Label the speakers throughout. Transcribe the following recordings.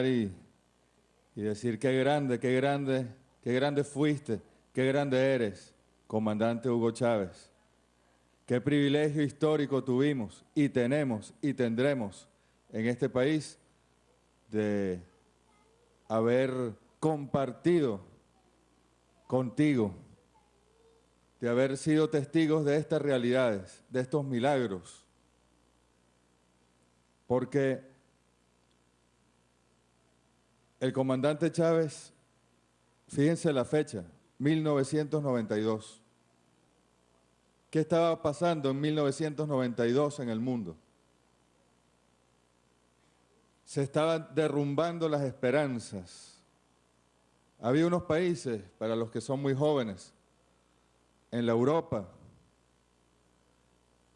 Speaker 1: y, y decir qué grande, qué grande, qué grande fuiste, qué grande eres, comandante Hugo Chávez. Qué privilegio histórico tuvimos y tenemos y tendremos en este país de haber compartido contigo, de haber sido testigos de estas realidades, de estos milagros. Porque el comandante Chávez, fíjense la fecha, 1992. ¿Qué estaba pasando en 1992 en el mundo? Se estaban derrumbando las esperanzas. Había unos países, para los que son muy jóvenes, en la Europa,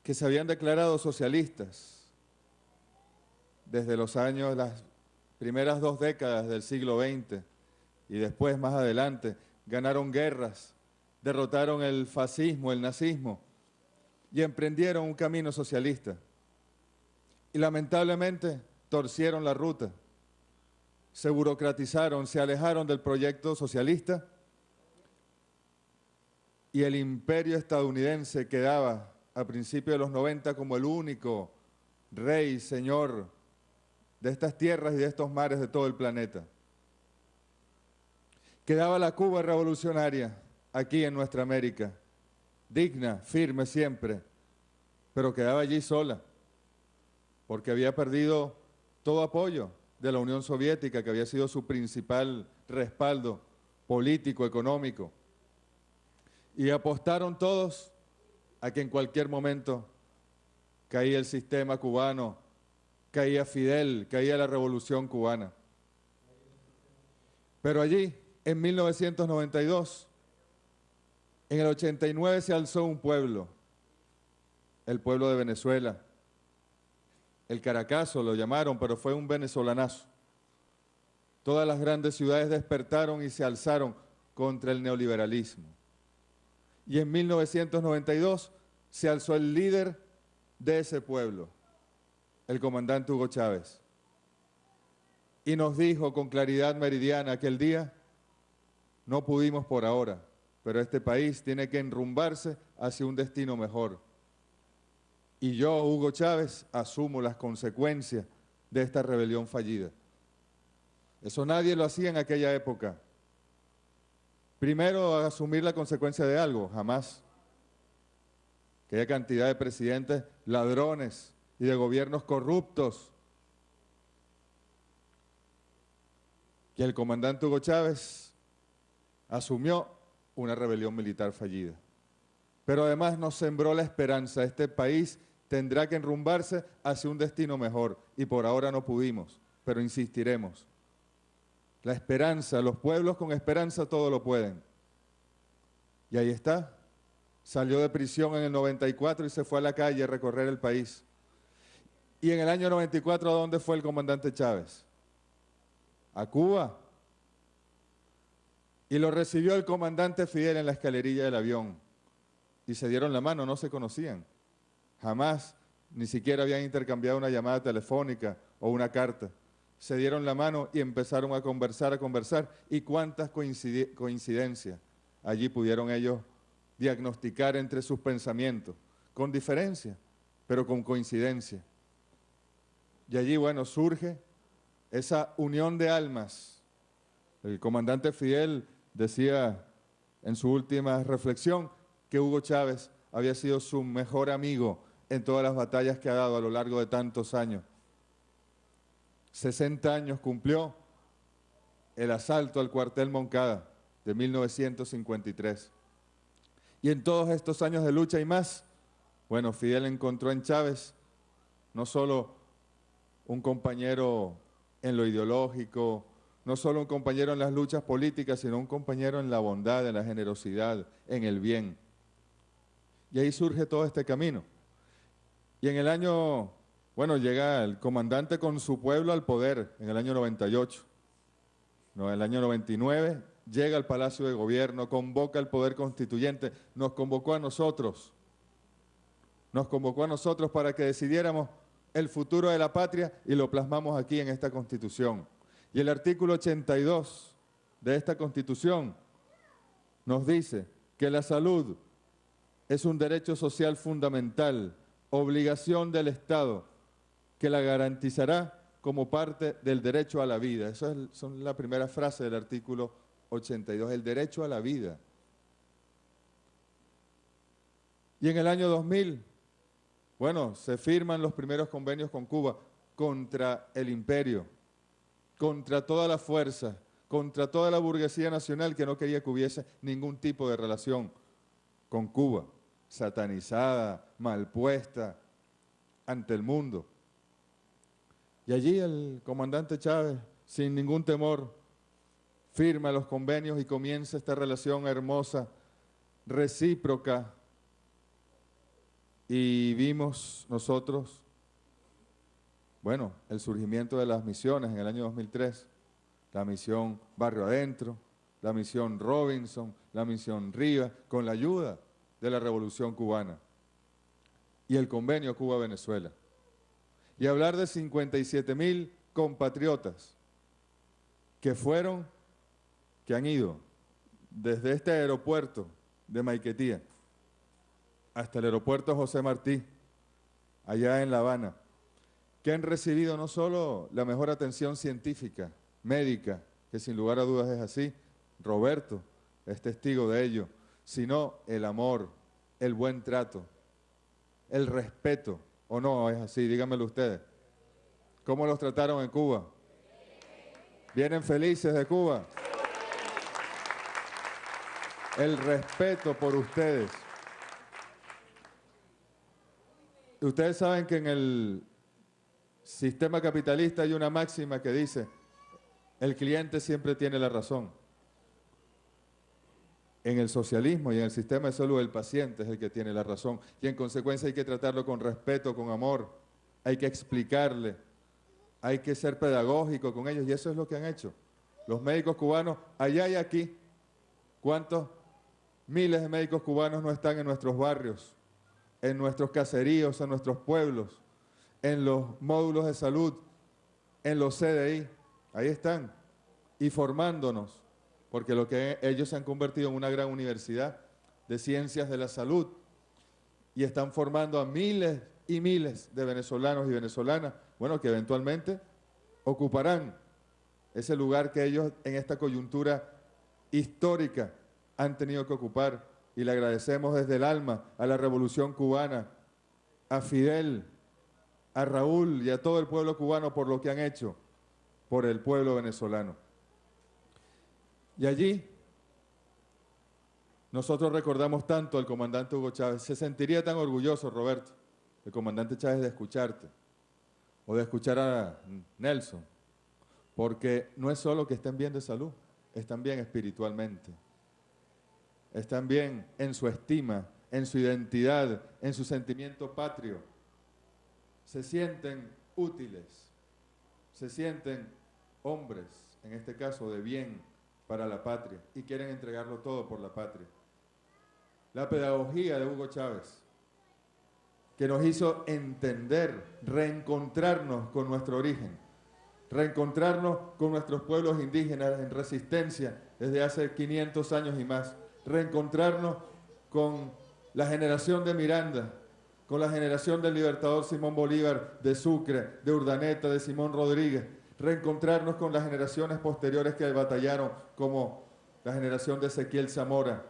Speaker 1: que se habían declarado socialistas desde los años, las primeras 2 décadas del siglo XX y después, más adelante, ganaron guerras, derrotaron el fascismo, el nazismo y emprendieron un camino socialista. Y lamentablemente torcieron la ruta, se burocratizaron, se alejaron del proyecto socialista y el imperio estadounidense quedaba a principios de los 90 como el único rey, señor de estas tierras y de estos mares de todo el planeta. Quedaba la Cuba revolucionaria aquí en nuestra América, digna, firme siempre, pero quedaba allí sola, porque había perdido todo apoyo de la Unión Soviética, que había sido su principal respaldo político, económico. Y apostaron todos a que en cualquier momento caía el sistema cubano, caía Fidel, caía la revolución cubana. Pero allí, en 1992, en el 89 se alzó un pueblo, el pueblo de Venezuela. El Caracazo lo llamaron, pero fue un venezolanazo. Todas las grandes ciudades despertaron y se alzaron contra el neoliberalismo. Y en 1992 se alzó el líder de ese pueblo, el comandante Hugo Chávez. Y nos dijo con claridad meridiana aquel día: no pudimos por ahora, pero este país tiene que enrumbarse hacia un destino mejor. Y yo, Hugo Chávez, asumo las consecuencias de esta rebelión fallida. Eso nadie lo hacía en aquella época. Primero, asumir la consecuencia de algo, jamás. Aquella cantidad de presidentes ladrones y de gobiernos corruptos. Y el comandante Hugo Chávez asumió una rebelión militar fallida. Pero además nos sembró la esperanza. Este país tendrá que enrumbarse hacia un destino mejor y por ahora no pudimos, pero insistiremos. La esperanza, los pueblos con esperanza todo lo pueden. Y ahí está. Salió de prisión en el 94 y se fue a la calle a recorrer el país. Y en el año 94, ¿a dónde fue el comandante Chávez? A Cuba. Y lo recibió el comandante Fidel en la escalerilla del avión. Y se dieron la mano, no se conocían. Jamás, ni siquiera habían intercambiado una llamada telefónica o una carta. Se dieron la mano y empezaron a conversar. Y cuántas coincidencias allí pudieron ellos diagnosticar entre sus pensamientos, con diferencia, pero con coincidencia. Y allí, bueno, surge esa unión de almas. El comandante Fidel decía en su última reflexión que Hugo Chávez había sido su mejor amigo en todas las batallas que ha dado a lo largo de tantos años. 60 años cumplió el asalto al cuartel Moncada de 1953. Y en todos estos años de lucha y más, bueno, Fidel encontró en Chávez no solo un compañero en lo ideológico, no solo un compañero en las luchas políticas, sino un compañero en la bondad, en la generosidad, en el bien. Y ahí surge todo este camino. Y en el año, bueno, llega el comandante con su pueblo al poder, en el año 98. No, en el año 99 llega al Palacio de Gobierno, convoca al Poder Constituyente, nos convocó a nosotros. Nos convocó a nosotros para que decidiéramos el futuro de la patria y lo plasmamos aquí en esta Constitución. Y el artículo 82 de esta Constitución nos dice que la salud es un derecho social fundamental, obligación del Estado, que la garantizará como parte del derecho a la vida. Esa son la primera frase del artículo 82, el derecho a la vida. Y en el año 2000, bueno, se firman los primeros convenios con Cuba contra el imperio, contra toda la fuerza, contra toda la burguesía nacional que no quería que hubiese ningún tipo de relación con Cuba, satanizada, mal puesta ante el mundo. Y allí el comandante Chávez, sin ningún temor, firma los convenios y comienza esta relación hermosa, recíproca. Y vimos nosotros, bueno, el surgimiento de las misiones en el año 2003, la misión Barrio Adentro, la misión Robinson, la misión Rivas, con la ayuda de la Revolución Cubana y el convenio Cuba-Venezuela. Y hablar de 57.000 compatriotas que han ido desde este aeropuerto de Maiquetía hasta el aeropuerto José Martí, allá en La Habana, que han recibido no solo la mejor atención científica, médica, que sin lugar a dudas es así, Roberto es testigo de ello, sino el amor, el buen trato, el respeto, ¿o no es así? Díganmelo ustedes. ¿Cómo los trataron en Cuba? ¿Vienen felices de Cuba? El respeto por ustedes. Ustedes saben que en el sistema capitalista hay una máxima que dice, el cliente siempre tiene la razón. En el socialismo y en el sistema de salud el paciente es el que tiene la razón y en consecuencia hay que tratarlo con respeto, con amor, hay que explicarle, hay que ser pedagógico con ellos y eso es lo que han hecho. Los médicos cubanos, allá y aquí, ¿cuántos miles de médicos cubanos no están en nuestros barrios, en nuestros caseríos, en nuestros pueblos, en los módulos de salud, en los CDI? Ahí están, y formándonos, porque lo que ellos se han convertido en una gran universidad de ciencias de la salud y están formando a miles y miles de venezolanos y venezolanas, bueno, que eventualmente ocuparán ese lugar que ellos en esta coyuntura histórica han tenido que ocupar y le agradecemos desde el alma a la Revolución Cubana, a Fidel, a Raúl y a todo el pueblo cubano por lo que han hecho por el pueblo venezolano. Y allí nosotros recordamos tanto al comandante Hugo Chávez. Se sentiría tan orgulloso, Roberto, el comandante Chávez, de escucharte o de escuchar a Nelson, porque no es solo que estén bien de salud, están bien espiritualmente, están bien en su estima, en su identidad, en su sentimiento patrio. Se sienten útiles, se sienten hombres, en este caso de bien, para la patria y quieren entregarlo todo por la patria. La pedagogía de Hugo Chávez, que nos hizo entender, reencontrarnos con nuestro origen, reencontrarnos con nuestros pueblos indígenas en resistencia desde hace 500 años y más, reencontrarnos con la generación de Miranda, con la generación del libertador Simón Bolívar, de Sucre, de Urdaneta, de Simón Rodríguez, reencontrarnos con las generaciones posteriores que batallaron, como la generación de Ezequiel Zamora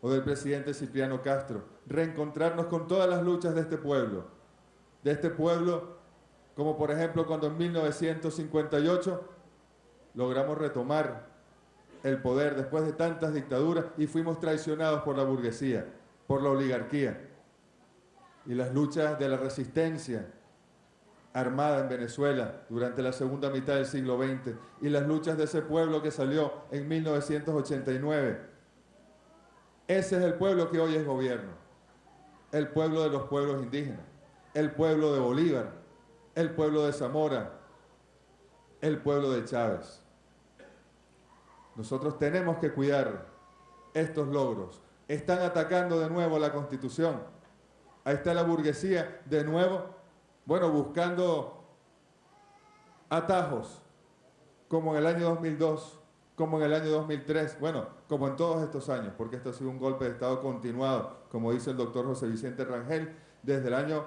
Speaker 1: o del presidente Cipriano Castro, reencontrarnos con todas las luchas de este pueblo, como por ejemplo cuando en 1958 logramos retomar el poder después de tantas dictaduras y fuimos traicionados por la burguesía, por la oligarquía, y las luchas de la resistencia armada en Venezuela durante la segunda mitad del siglo XX y las luchas de ese pueblo que salió en 1989. Ese es el pueblo que hoy es gobierno, el pueblo de los pueblos indígenas, el pueblo de Bolívar, el pueblo de Zamora, el pueblo de Chávez. Nosotros tenemos que cuidar estos logros. Están atacando de nuevo la Constitución. Ahí está la burguesía de nuevo, bueno, buscando atajos como en el año 2002, como en el año 2003, bueno, como en todos estos años, porque esto ha sido un golpe de Estado continuado, como dice el doctor José Vicente Rangel, desde el año,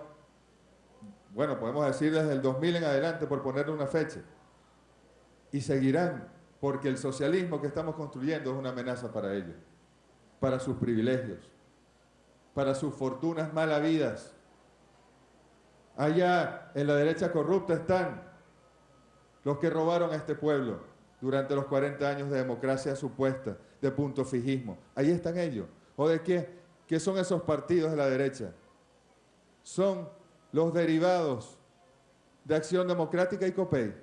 Speaker 1: bueno, podemos decir desde el 2000 en adelante, por ponerle una fecha. Y seguirán, porque el socialismo que estamos construyendo es una amenaza para ellos, para sus privilegios, para sus fortunas mal habidas. Allá en la derecha corrupta están los que robaron a este pueblo durante los 40 años de democracia supuesta, de punto fijismo. Ahí están ellos. ¿O de qué? ¿Qué son esos partidos de la derecha? Son los derivados de Acción Democrática y COPEI.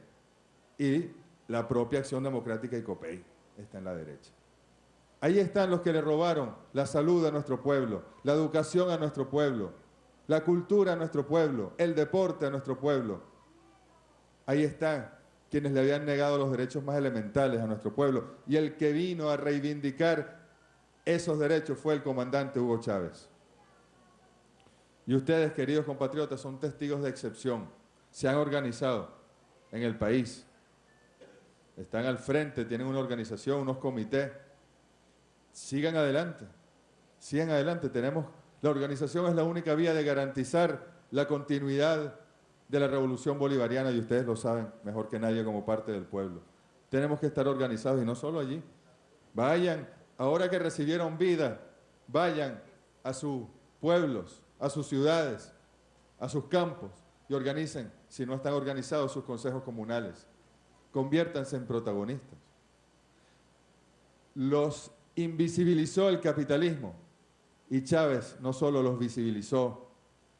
Speaker 1: Y la propia Acción Democrática y COPEI está en la derecha. Ahí están los que le robaron la salud a nuestro pueblo, la educación a nuestro pueblo, la cultura a nuestro pueblo, el deporte a nuestro pueblo. Ahí están quienes le habían negado los derechos más elementales a nuestro pueblo. Y el que vino a reivindicar esos derechos fue el comandante Hugo Chávez. Y ustedes, queridos compatriotas, son testigos de excepción. Se han organizado en el país. Están al frente, tienen una organización, unos comités. Sigan adelante, sigan adelante. La organización es la única vía de garantizar la continuidad de la revolución bolivariana, y ustedes lo saben mejor que nadie como parte del pueblo. Tenemos que estar organizados, y no solo allí. Vayan, ahora que recibieron vida, vayan a sus pueblos, a sus ciudades, a sus campos, y organicen, si no están organizados, sus consejos comunales. Conviértanse en protagonistas. Los invisibilizó el capitalismo, y Chávez no solo los visibilizó,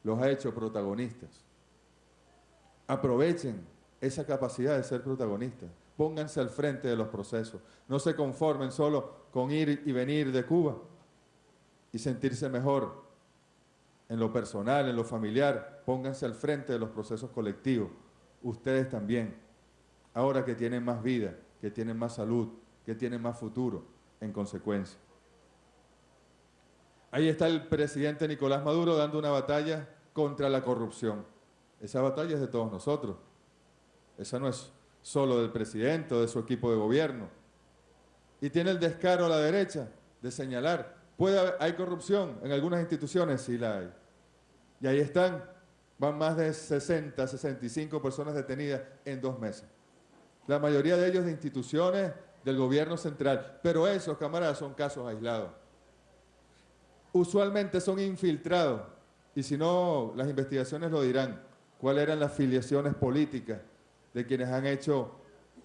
Speaker 1: los ha hecho protagonistas. Aprovechen esa capacidad de ser protagonistas. Pónganse al frente de los procesos. No se conformen solo con ir y venir de Cuba y sentirse mejor en lo personal, en lo familiar. Pónganse al frente de los procesos colectivos. Ustedes también, ahora que tienen más vida, que tienen más salud, que tienen más futuro, en consecuencia. Ahí está el presidente Nicolás Maduro dando una batalla contra la corrupción. Esa batalla es de todos nosotros. Esa no es solo del presidente o de su equipo de gobierno. Y tiene el descaro a la derecha de señalar, ¿hay corrupción en algunas instituciones? Sí la hay. Y ahí están, van más de 60, 65 personas detenidas en 2 meses. La mayoría de ellos de instituciones del gobierno central. Pero esos, camaradas, son casos aislados. Usualmente son infiltrados, y si no, las investigaciones lo dirán, cuáles eran las filiaciones políticas de quienes han hecho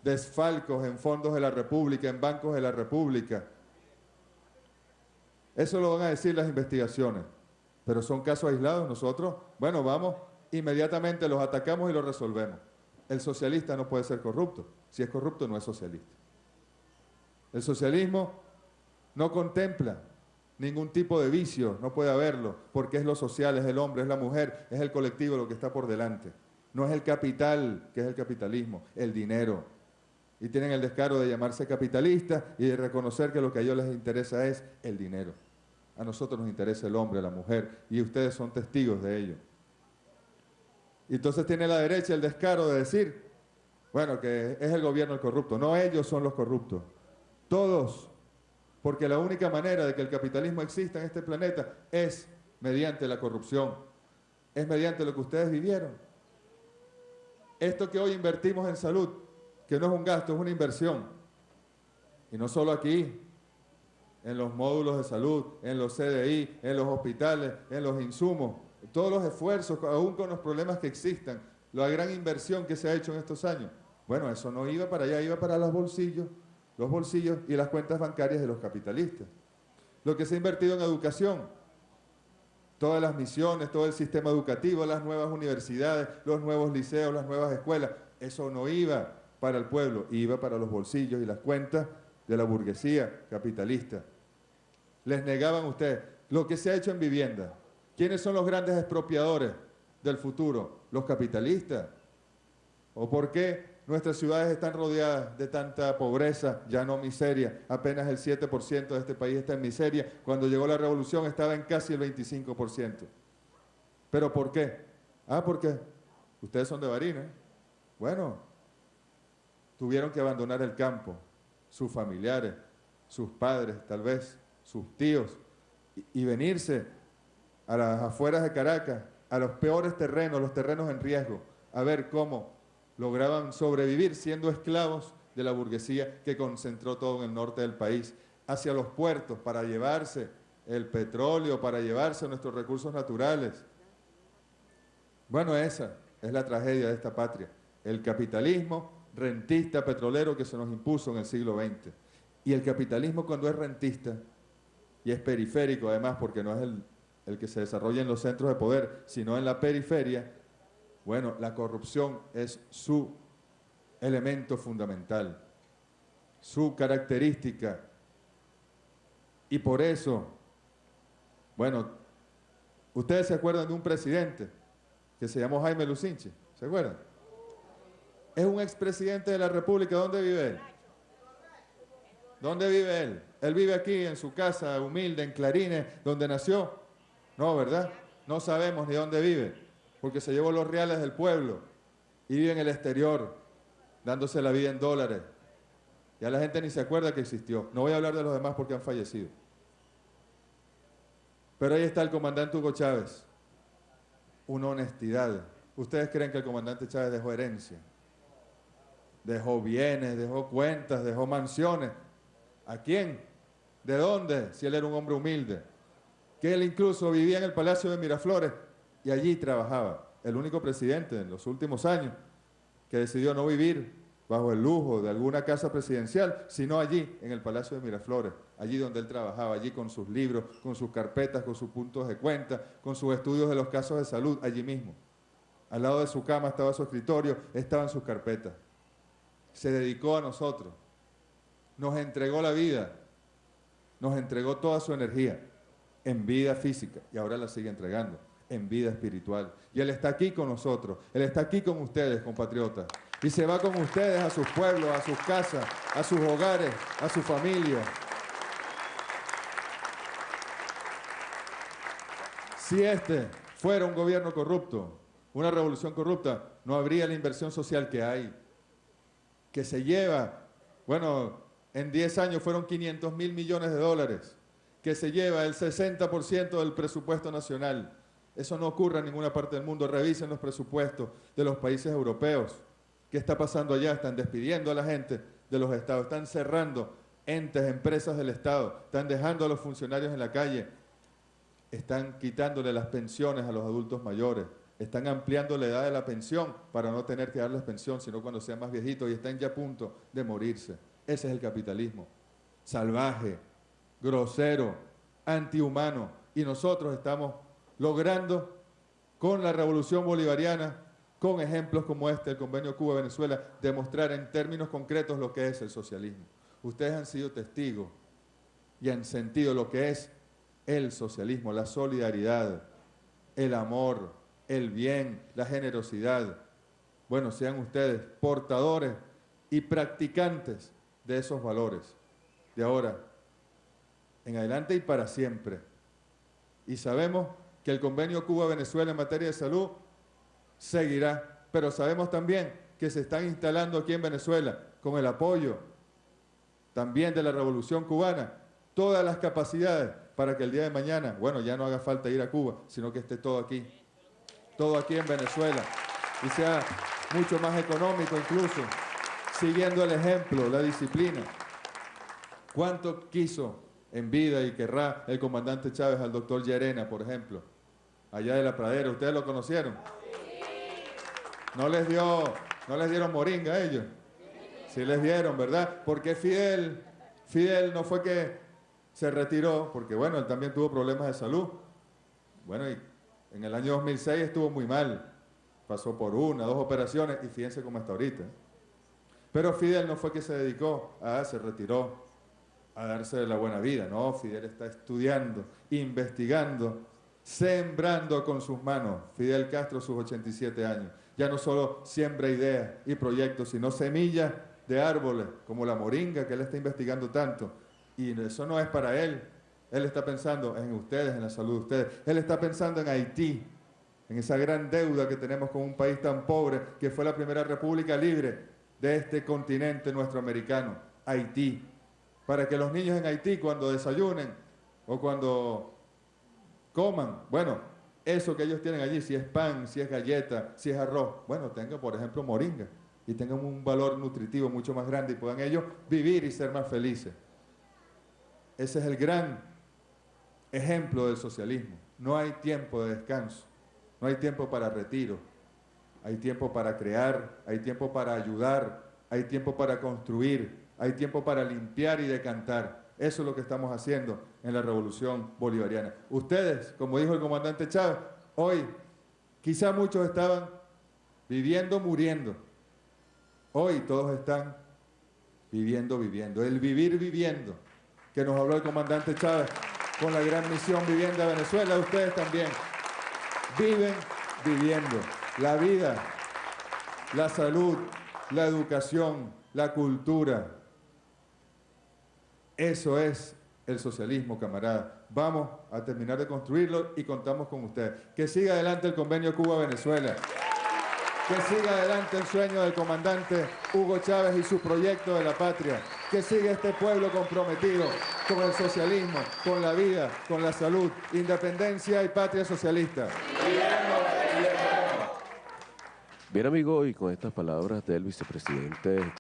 Speaker 1: desfalcos en fondos de la República, en bancos de la República. Eso lo van a decir las investigaciones, pero son casos aislados. Nosotros, bueno, vamos, inmediatamente los atacamos y los resolvemos. El socialista no puede ser corrupto. Si es corrupto, no es socialista. El socialismo no contempla ningún tipo de vicio, no puede haberlo, porque es lo social, es el hombre, es la mujer, es el colectivo lo que está por delante. No es el capital, que es el capitalismo, el dinero. Y tienen el descaro de llamarse capitalistas y de reconocer que lo que a ellos les interesa es el dinero. A nosotros nos interesa el hombre, la mujer, y ustedes son testigos de ello. Y entonces tiene la derecha el descaro de decir, bueno, que es el gobierno el corrupto. No, ellos son los corruptos. Todos. Porque la única manera de que el capitalismo exista en este planeta es mediante la corrupción, es mediante lo que ustedes vivieron. Esto que hoy invertimos en salud, que no es un gasto, es una inversión. Y no solo aquí, en los módulos de salud, en los CDI, en los hospitales, en los insumos, todos los esfuerzos, aún con los problemas que existan, la gran inversión que se ha hecho en estos años. Bueno, eso no iba para allá, iba para los bolsillos y las cuentas bancarias de los capitalistas. Lo que se ha invertido en educación, todas las misiones, todo el sistema educativo, las nuevas universidades, los nuevos liceos, las nuevas escuelas, eso no iba para el pueblo, iba para los bolsillos y las cuentas de la burguesía capitalista. Les negaban a ustedes lo que se ha hecho en vivienda. ¿Quiénes son los grandes expropiadores del futuro? Los capitalistas. ¿O por qué nuestras ciudades están rodeadas de tanta pobreza, ya no miseria? Apenas el 7% de este país está en miseria. Cuando llegó la revolución estaba en casi el 25%. ¿Pero por qué? Porque ustedes son de Barinas. Bueno, tuvieron que abandonar el campo, sus familiares, sus padres tal vez, sus tíos, y venirse a las afueras de Caracas, a los peores terrenos, los terrenos en riesgo, a ver cómo lograban sobrevivir siendo esclavos de la burguesía que concentró todo en el norte del país, hacia los puertos para llevarse el petróleo, para llevarse nuestros recursos naturales. Bueno, esa es la tragedia de esta patria, el capitalismo rentista petrolero que se nos impuso en el siglo XX. Y el capitalismo, cuando es rentista y es periférico además, porque no es el que se desarrolla en los centros de poder, sino en la periferia, bueno, la corrupción es su elemento fundamental, su característica. Y por eso, bueno, ustedes se acuerdan de un presidente que se llamó Jaime Lucinchi, ¿se acuerdan? Es un expresidente de la República. ¿Dónde vive él? ¿Dónde vive él? Él vive aquí en su casa humilde, en Clarines, donde nació. No, ¿verdad? No sabemos ni dónde vive, porque se llevó los reales del pueblo y vive en el exterior, dándose la vida en dólares. Ya la gente ni se acuerda que existió. No voy a hablar de los demás porque han fallecido. Pero ahí está el comandante Hugo Chávez. Una honestidad. ¿Ustedes creen que el comandante Chávez dejó herencia? Dejó bienes, dejó cuentas, dejó mansiones. ¿A quién? ¿De dónde? Si él era un hombre humilde. Que él incluso vivía en el Palacio de Miraflores y allí trabajaba. El único presidente en los últimos años que decidió no vivir bajo el lujo de alguna casa presidencial, sino allí, en el Palacio de Miraflores, allí donde él trabajaba, allí con sus libros, con sus carpetas, con sus puntos de cuenta, con sus estudios de los casos de salud, allí mismo. Al lado de su cama estaba su escritorio, estaban sus carpetas. Se dedicó a nosotros, nos entregó la vida, nos entregó toda su energía en vida física y ahora la sigue entregando en vida espiritual. Y Él está aquí con nosotros, Él está aquí con ustedes, compatriotas, y se va con ustedes a sus pueblos, a sus casas, a sus hogares, a su familia. Si este fuera un gobierno corrupto, una revolución corrupta, no habría la inversión social que hay, que se lleva, bueno, en 10 años fueron 500.000 millones de dólares, que se lleva el 60% del presupuesto nacional. Eso no ocurre en ninguna parte del mundo. Revisen los presupuestos de los países europeos. ¿Qué está pasando allá? Están despidiendo a la gente de los estados, están cerrando entes, empresas del Estado, están dejando a los funcionarios en la calle, están quitándole las pensiones a los adultos mayores, están ampliando la edad de la pensión para no tener que darles pensión, sino cuando sean más viejitos, y están ya a punto de morirse. Ese es el capitalismo, salvaje, grosero, antihumano, y nosotros estamos logrando con la revolución bolivariana, con ejemplos como este, el Convenio Cuba-Venezuela, demostrar en términos concretos lo que es el socialismo. Ustedes han sido testigos y han sentido lo que es el socialismo, la solidaridad, el amor, el bien, la generosidad. Bueno, sean ustedes portadores y practicantes de esos valores, de ahora en adelante y para siempre. Y sabemos que el Convenio Cuba-Venezuela en materia de salud seguirá, pero sabemos también que se están instalando aquí en Venezuela, con el apoyo también de la Revolución Cubana, todas las capacidades para que el día de mañana, bueno, ya no haga falta ir a Cuba, sino que esté todo aquí en Venezuela, y sea mucho más económico incluso, siguiendo el ejemplo, la disciplina. ¿Cuánto quiso en vida y querrá el comandante Chávez al doctor Llerena, por ejemplo, allá de la Pradera? ¿Ustedes lo conocieron? No les dieron moringa a ellos. Sí les dieron, ¿verdad? Porque Fidel no fue que se retiró, porque bueno, él también tuvo problemas de salud. Bueno, y en el año 2006 estuvo muy mal. Pasó por 1, 2 operaciones y fíjense cómo está ahorita. Pero Fidel no fue que se dedicó, se retiró a darse la buena vida. No, Fidel está estudiando, investigando, sembrando con sus manos. Fidel Castro, sus 87 años, ya no solo siembra ideas y proyectos, sino semillas de árboles, como la moringa que él está investigando tanto. Y eso no es para él. Él está pensando en ustedes, en la salud de ustedes. Él está pensando en Haití, en esa gran deuda que tenemos con un país tan pobre, que fue la primera república libre de este continente nuestro americano, Haití, para que los niños en Haití cuando desayunen o cuando coman, bueno, eso que ellos tienen allí, si es pan, si es galleta, si es arroz, bueno, tengan por ejemplo moringa y tengan un valor nutritivo mucho más grande y puedan ellos vivir y ser más felices. Ese es el gran ejemplo del socialismo. No hay tiempo de descanso, no hay tiempo para retiro, hay tiempo para crear, hay tiempo para ayudar, hay tiempo para construir, hay tiempo para limpiar y decantar. Eso es lo que estamos haciendo en la Revolución Bolivariana. Ustedes, como dijo el comandante Chávez, hoy quizá muchos estaban viviendo, muriendo. Hoy todos están viviendo, viviendo. El vivir, viviendo, que nos habló el comandante Chávez con la gran misión Vivienda Venezuela. Ustedes también viven, viviendo. La vida, la salud, la educación, la cultura. Eso es el socialismo, camarada. Vamos a terminar de construirlo y contamos con ustedes. Que siga adelante el convenio Cuba-Venezuela. Que siga adelante el sueño del comandante Hugo Chávez y su proyecto de la patria. Que siga este pueblo comprometido con el socialismo, con la vida, con la salud, independencia y patria socialista.
Speaker 2: Bien, amigo, y con estas palabras del vicepresidente